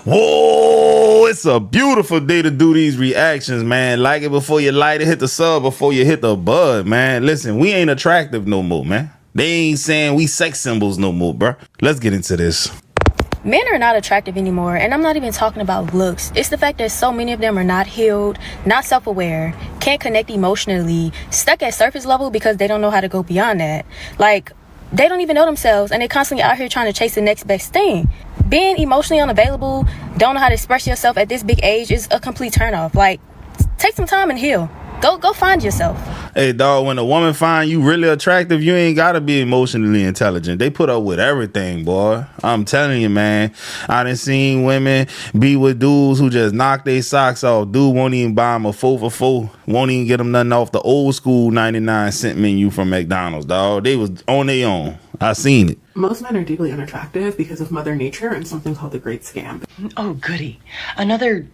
Whoa, it's a beautiful day to do these reactions, man. Like it before you light it, hit the sub before you hit the bud, man. Listen, we ain't attractive no more, man. They ain't saying we sex symbols no more, bro. Let's get into this. Men are not attractive anymore, and I'm not even talking about looks. It's the fact that so many of them are not healed, not self-aware, can't connect emotionally, stuck at surface level because they don't know how to go beyond that. Like, they don't even know themselves, and they're constantly out here trying to chase the next best thing. Being emotionally unavailable, don't know how to express yourself at this big age is a complete turnoff. Like, take some time and heal. Go find yourself. Hey, dog, when a woman find you really attractive, you ain't got to be emotionally intelligent. They put up with everything, boy. I'm telling you, man. I done seen women be with dudes who just knock their socks off. Dude won't even buy them a 4 for 4. Won't even get them nothing off the old school 99-cent menu from McDonald's, dog. They was on their own. I seen it. Most men are deeply unattractive because of Mother Nature and something called the Great Scam. Oh, goody. Another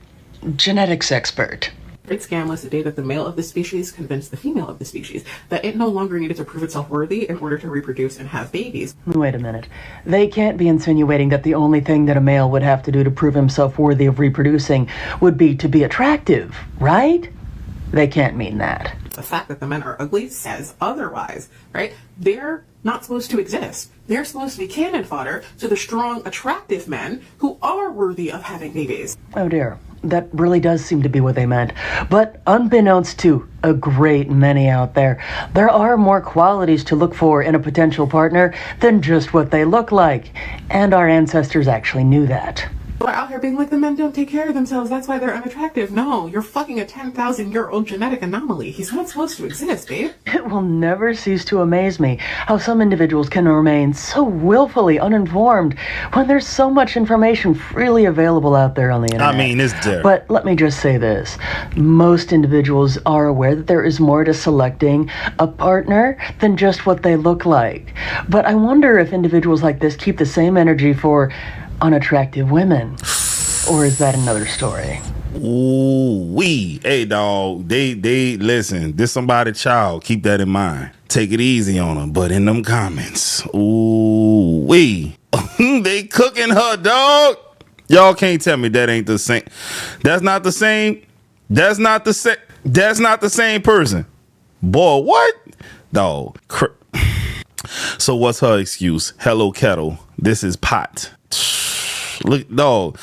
genetics expert. Great Scam was the day that the male of the species convinced the female of the species that it no longer needed to prove itself worthy in order to reproduce and have babies. Wait a minute. They can't be insinuating that the only thing that a male would have to do to prove himself worthy of reproducing would be to be attractive, right? They can't mean that. The fact that the men are ugly says otherwise, right? They're not supposed to exist. They're supposed to be cannon fodder to the strong, attractive men who are worthy of having babies. Oh dear. That really does seem to be what they meant. But unbeknownst to a great many out there, there are more qualities to look for in a potential partner than just what they look like. And our ancestors actually knew that. We're out here being like the men don't take care of themselves, that's why they're unattractive. No, you're fucking a 10,000-year-old genetic anomaly. He's not supposed to exist, babe. It will never cease to amaze me how some individuals can remain so willfully uninformed when there's so much information freely available out there on the internet. I mean, it's there. But let me just say this. Most individuals are aware that there is more to selecting a partner than just what they look like. But I wonder if individuals like this keep the same energy for unattractive women, or is that another story? Ooh-wee. Hey, dog, they listen, this somebody's child. Keep that in mind. Take it easy on them. But in them comments, ooh-wee. They cooking her, dog. Y'all can't tell me that ain't the same. That's not the same. That's not the same. That's not the same person. Boy, what? Dog. So what's her excuse? Hello, kettle. This is pot. Look, dog.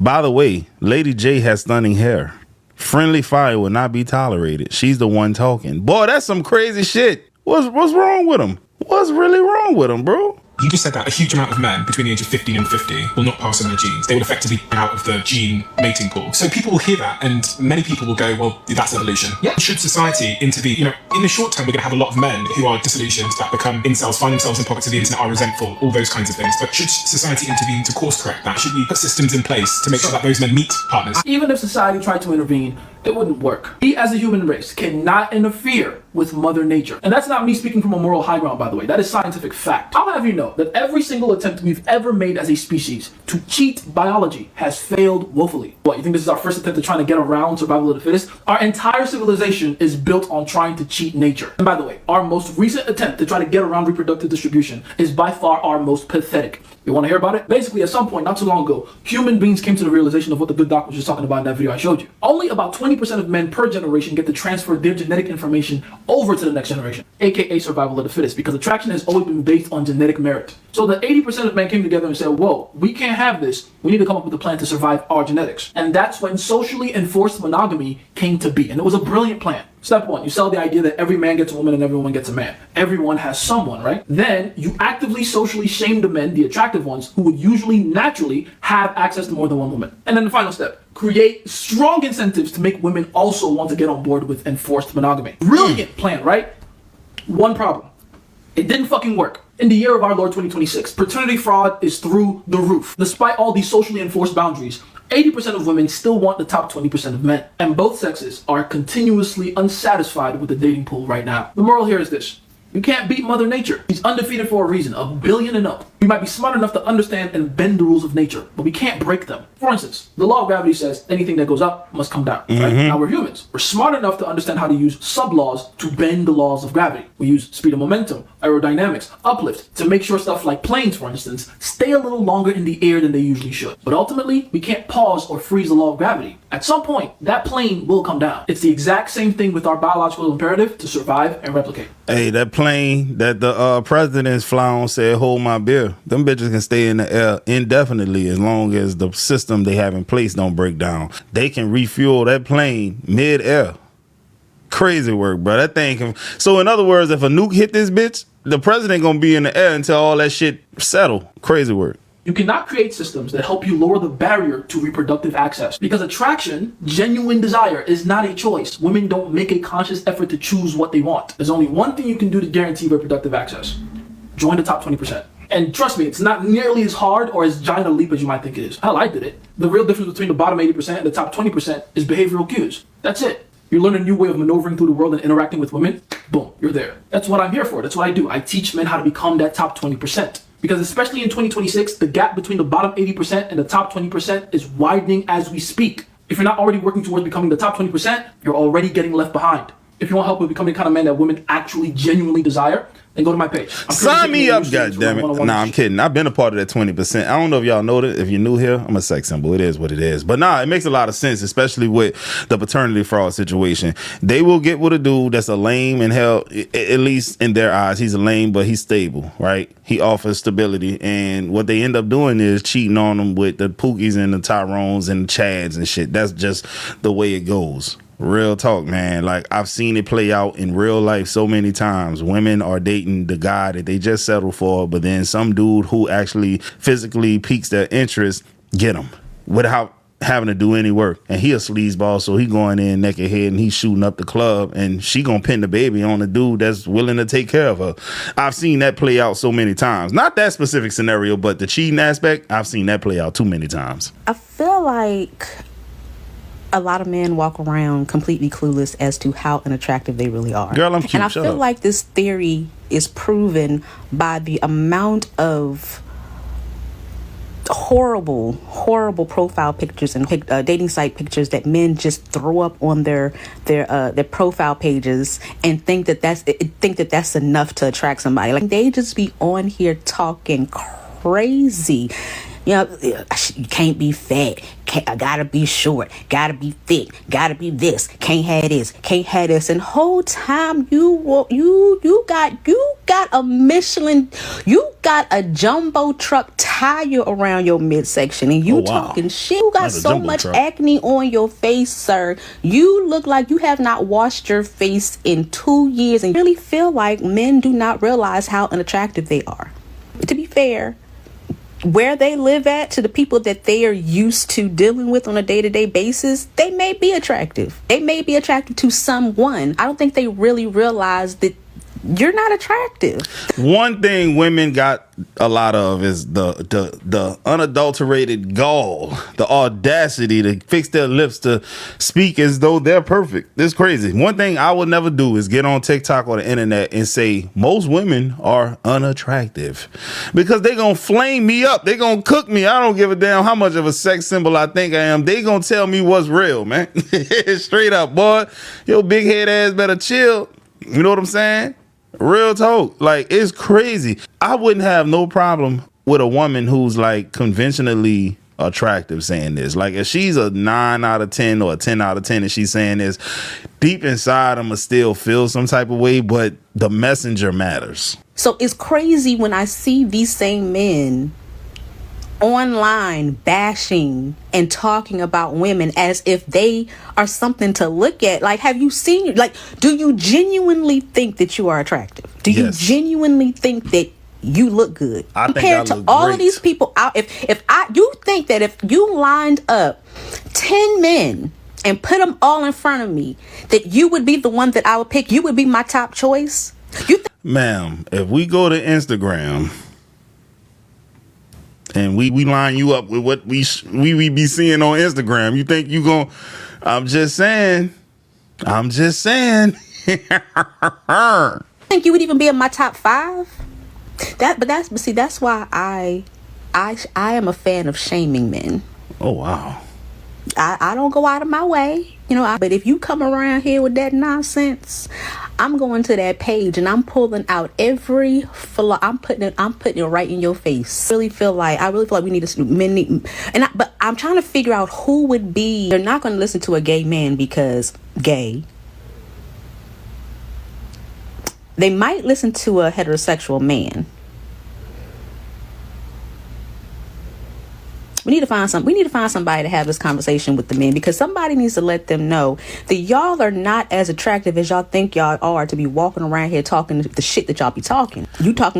By the way, Lady J has stunning hair. Friendly fire will not be tolerated. She's the one talking. Boy, that's some crazy shit. What's wrong with him? What's really wrong with him, bro? You just said that a huge amount of men between the age of 15 and 50 will not pass on their genes. They will effectively be out of the gene mating pool. So people will hear that and many people will go, well, that's evolution. Yeah. Should society intervene? You know, in the short term, we're going to have a lot of men who are disillusioned, that become incels, find themselves in pockets of the internet, are resentful, all those kinds of things. But should society intervene to course correct that? Should we put systems in place to make sure that those men meet partners? Even if society tried to intervene, it wouldn't work. We as a human race cannot interfere with Mother Nature. And that's not me speaking from a moral high ground, by the way. That is scientific fact. I'll have you know that every single attempt we've ever made as a species to cheat biology has failed woefully. What, you think this is our first attempt at trying to get around survival of the fittest? Our entire civilization is built on trying to cheat nature. And by the way, our most recent attempt to try to get around reproductive distribution is by far our most pathetic. You want to hear about it? Basically, at some point, not too long ago, human beings came to the realization of what the good doc was just talking about in that video I showed you. Only about 20% of men per generation get to transfer their genetic information over to the next generation, aka survival of the fittest, because attraction has always been based on genetic merit. So the 80% of men came together and said, whoa, we can't have this. We need to come up with a plan to survive our genetics. And that's when socially enforced monogamy came to be. And it was a brilliant plan. Step one, you sell the idea that every man gets a woman and every woman gets a man. Everyone has someone, right? Then you actively socially shame the men, the attractive ones, who would usually naturally have access to more than one woman. And then the final step, create strong incentives to make women also want to get on board with enforced monogamy. Brilliant plan, right? One problem. It didn't fucking work. In the year of our Lord 2026, paternity fraud is through the roof. Despite all these socially enforced boundaries, 80% of women still want the top 20% of men. And both sexes are continuously unsatisfied with the dating pool right now. The moral here is this. You can't beat Mother Nature. She's undefeated for a reason, 1 billion and up. We might be smart enough to understand and bend the rules of nature, but we can't break them. For instance, the law of gravity says anything that goes up must come down. Right? Now we're humans. We're smart enough to understand how to use sub-laws to bend the laws of gravity. We use speed and momentum, aerodynamics, uplift, to make sure stuff like planes, for instance, stay a little longer in the air than they usually should. But ultimately, we can't pause or freeze the law of gravity. At some point, that plane will come down. It's the exact same thing with our biological imperative to survive and replicate. Hey, that plane that the presidents fly on said, hold my beer. Them bitches can stay in the air indefinitely as long as the system they have in place don't break down. They can refuel that plane mid-air. Crazy work, bro. That thing can... So in other words, if a nuke hit this bitch, the president gonna be in the air until all that shit settle. Crazy work. You cannot create systems that help you lower the barrier to reproductive access, because attraction, genuine desire, is not a choice. Women don't make a conscious effort to choose what they want. There's only one thing you can do to guarantee reproductive access. Join the top 20%. And trust me, it's not nearly as hard or as giant a leap as you might think it is. Hell, I did it. The real difference between the bottom 80% and the top 20% is behavioral cues. That's it. You learn a new way of maneuvering through the world and interacting with women, boom, you're there. That's what I'm here for. That's what I do. I teach men how to become that top 20%. Because especially in 2026, the gap between the bottom 80% and the top 20% is widening as we speak. If you're not already working towards becoming the top 20%, you're already getting left behind. If you want help with becoming the kind of man that women actually genuinely desire, then go to my page. Sign me up, goddammit. Nah, I'm kidding. I've been a part of that 20%. I don't know if y'all know that. If you're new here, I'm a sex symbol. It is what it is. But nah, it makes a lot of sense, especially with the paternity fraud situation. They will get with a dude that's a lame and hell, at least in their eyes, he's a lame, but he's stable, right? He offers stability. And what they end up doing is cheating on them with the Pookies and the Tyrones and the Chads and shit. That's just the way it goes. Real talk, man. Like, I've seen it play out in real life so many times. Women are dating the guy that they just settled for, but then some dude who actually physically piques their interest get him without having to do any work. And he a sleazeball, so he going in naked head and he's shooting up the club, and she gonna pin the baby on the dude that's willing to take care of her. I've seen that play out so many times. Not that specific scenario, but the cheating aspect, I've seen that play out too many times. I feel like a lot of men walk around completely clueless as to how unattractive they really are. Girl, I'm cute. And I Shut feel up. like this theory is proven by the amount of horrible profile pictures and dating site pictures that men just throw up on their profile pages and think that that's enough to attract somebody. Like, they just be on here talking crazy. You know, you can't be fat. I gotta be short. Gotta be thick. Gotta be this. Can't have this. Can't have this. And whole time you got a Michelin. You got a jumbo truck tire around your midsection, and you talking shit. You got so much acne on your face, sir. You look like you have not washed your face in 2 years, and really feel like men do not realize how unattractive they are. To be fair, where they live at, to the people that they are used to dealing with on a day-to-day basis, they may be attractive. They may be attracted to someone. I don't think they really realize that you're not attractive. One thing women got a lot of is the unadulterated gall, the audacity to fix their lips to speak as though they're perfect. This is crazy. One thing I would never do is get on TikTok or the internet and say most women are unattractive, because they gonna flame me up. They gonna cook me. I don't give a damn how much of a sex symbol I think I am. They gonna tell me what's real, man. Straight up, boy. Your big head ass better chill. You know what I'm saying? Real talk. Like, it's crazy. I wouldn't have no problem with a woman who's like conventionally attractive saying this. Like, if she's a 9 out of 10 or a 10 out of 10 and she's saying this, deep inside I'ma still feel some type of way, but the messenger matters. So it's crazy when I see these same men online bashing and talking about women as if they are something to look at. Like, have you seen, like, do you genuinely think that you are attractive? Do you genuinely think that you look good? Compared to all of these people out, you think that if you lined up 10 men and put them all in front of me, that you would be the one that I would pick? You would be my top choice? Ma'am, if we go to Instagram and we line you up with what we be seeing on Instagram, you think you gon'... I'm just saying. Think you would even be in my top 5? That's why I am a fan of shaming men. Oh wow. I don't go out of my way, but if you come around here with that nonsense, I'm going to that page and I'm pulling out every flaw. I'm putting it right in your face. I really feel like we need to but I'm trying to figure out who would be. They're not going to listen to a gay man because gay. They might listen to a heterosexual man. We need to find somebody to have this conversation with the men, because somebody needs to let them know that y'all are not as attractive as y'all think y'all are to be walking around here talking the shit that y'all be talking.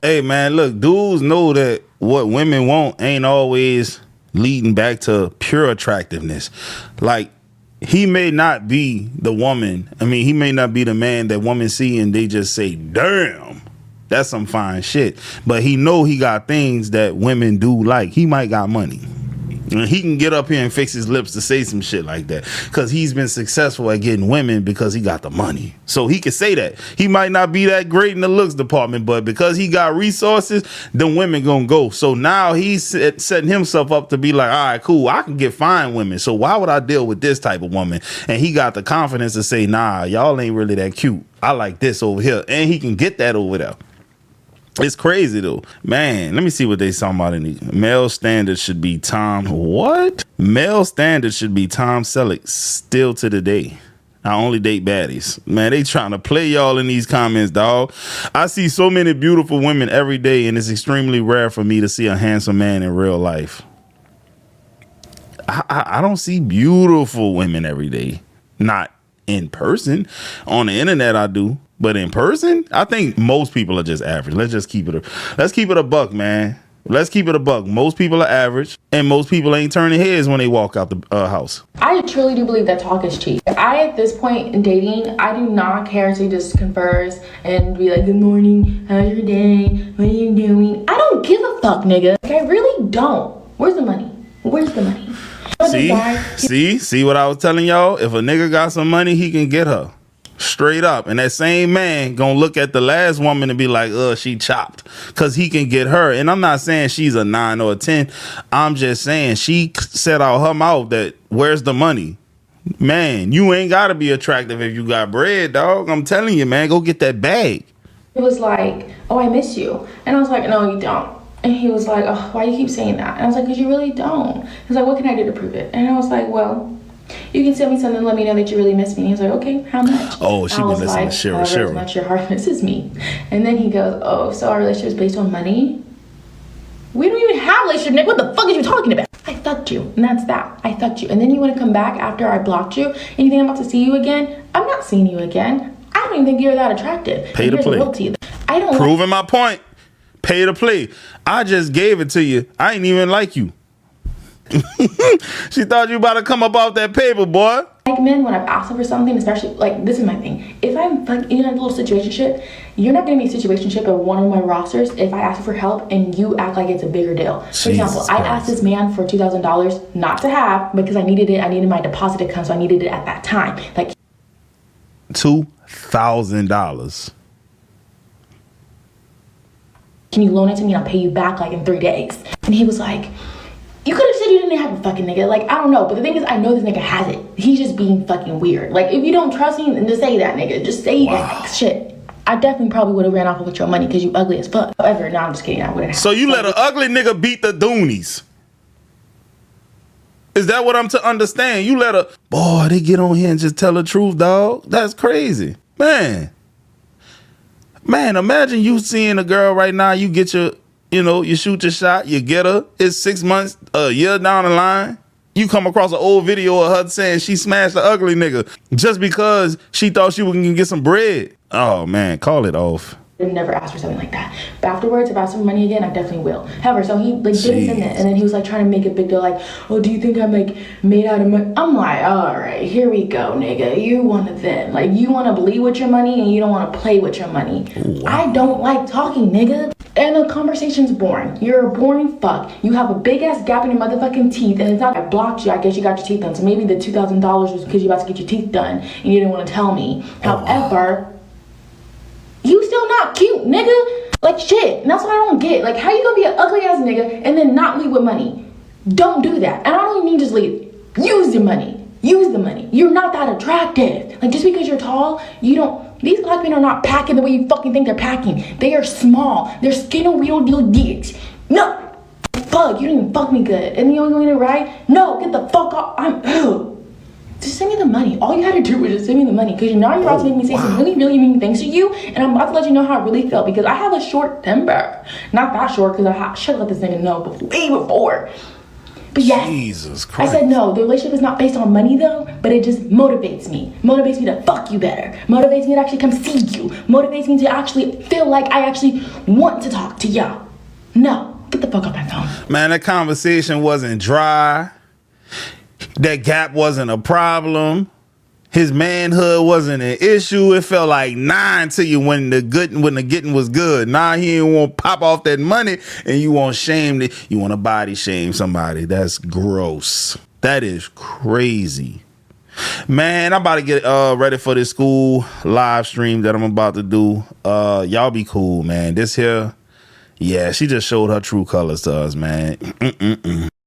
Hey man, look, dudes know that what women want ain't always leading back to pure attractiveness. Like, he may not be the woman. I mean, he may not be the man that women see and they just say, damn, that's some fine shit. But he know he got things that women do like. He might got money. And he can get up here and fix his lips to say some shit like that because he's been successful at getting women because he got the money. So he can say that. He might not be that great in the looks department, but because he got resources, the women gonna go. So now he's setting himself up to be like, all right, cool, I can get fine women. So why would I deal with this type of woman? And he got the confidence to say, nah, y'all ain't really that cute. I like this over here. And he can get that over there. It's crazy though, man. Let me see what they talking about in the male standards should be Tom. What? Male standards should be Tom Selleck still to the day. I only date baddies. Man, they trying to play y'all in these comments, dog. I see so many beautiful women every day, and it's extremely rare for me to see a handsome man in real life. I don't see beautiful women every day. Not in person. On the internet, I do. But in person, I think most people are just average. Let's keep it a buck, man. Let's keep it a buck. Most people are average, and most people ain't turning heads when they walk out the house. I truly do believe that talk is cheap. At this point in dating, I do not care to just converse and be like, good morning, how's your day, what are you doing? I don't give a fuck, nigga. Like, I really don't. Where's the money? See what I was telling y'all? If a nigga got some money, he can get her. Straight up. And that same man gonna look at the last woman and be like, she chopped, because he can get her. And I'm not saying she's a 9 or a 10. I'm just saying she said out her mouth that where's the money? Man, you ain't gotta be attractive if you got bread, dog. I'm telling you, man, go get that bag. It was like, oh, I miss you. And I was like, no, you don't. And he was like, oh, why do you keep saying that? And I was like, because you really don't. He was like, what can I do to prove it? And I was like, well, you can send me something to let me know that you really miss me. He was like, okay, how much? Oh, she been listening to Cheryl. As much your heart misses me. And then he goes, oh, so our relationship is based on money? We don't even have a relationship, Nick. What the fuck are you talking about? I fucked you, and that's that. I fucked you. And then you want to come back after I blocked you, and you think I'm about to see you again? I'm not seeing you again. I don't even think you're that attractive. Pay to play. I don't Proving my point. Pay to play. I just gave it to you. I ain't even like you. She thought you about to come up off that paper, boy. Like men, when I've asked them for something, especially, like, this is my thing. If I'm like in a little situationship, you're not gonna be a situationship of one of my rosters if I ask you for help and you act like it's a bigger deal. For example, I asked this man for $2,000 not to have because I needed it. I needed my deposit to come, so I needed it at that time. Like $2,000. Can you loan it to me and I'll pay you back like in 3 days? And he was like, you could have said you didn't have a fucking nigga. Like, I don't know. But the thing is, I know this nigga has it. He's just being fucking weird. Like, if you don't trust me, then just say that, nigga. Just say that shit. I definitely probably would have ran off with your money because you ugly as fuck. However, no, I'm just kidding. I wouldn't have. So you let an ugly nigga beat the doonies. Is that what I'm to understand? You let boy, they get on here and just tell the truth, dog. That's crazy. Man, imagine you seeing a girl right now, you get you shoot your shot, you get her. It's 6 months, a year down the line. You come across an old video of her saying she smashed the ugly nigga just because she thought she was going to get some bread. Oh, man, call it off. I never asked for something like that. But afterwards, if I ask for money again, I definitely will. However, so he like didn't send it, and then he was like trying to make a big deal, like, oh, do you think I'm like made out of money? I'm like, all right, here we go, nigga. You one of them. Like, you want to bleed with your money and you don't want to play with your money. Wow. I don't like talking, nigga. And the conversation's boring. You're a boring fuck. You have a big ass gap in your motherfucking teeth, and it's not I blocked you. I guess you got your teeth done. So maybe the $2,000 was because you about to get your teeth done and you didn't want to tell me. However, you still not cute, nigga. Like shit. And that's what I don't get. Like, how you gonna be an ugly ass nigga and then not leave with money? Don't do that. And I don't even mean just leave. Use the money. Use the money. You're not that attractive. Like, just because you're tall, you don't. These black men are not packing the way you fucking think they're packing. They are small. They're skinny little dicks. No. Fuck, you didn't even fuck me good. And you only going to ride? No, get the fuck off. Just send me the money. All you had to do was just send me the money. Because now you're about to make me say some really, really mean things to you. And I'm about to let you know how I really felt. Because I have a short temper. Not that short, because I should have let this nigga know way before. But yes, Jesus Christ. I said no. The relationship is not based on money though, but it just motivates me. Motivates me to fuck you better. Motivates me to actually come see you. Motivates me to actually feel like I actually want to talk to y'all. No, get the fuck off my phone. Man, that conversation wasn't dry. That gap wasn't a problem. His manhood wasn't an issue. It felt like 9 to you when the getting was good. Nah, he didn't want to pop off that money and you want you want to body shame somebody. That's gross. That is crazy. Man, I'm about to get ready for this Skool live stream that I'm about to do. Y'all be cool, man. This here, yeah, she just showed her true colors to us, man.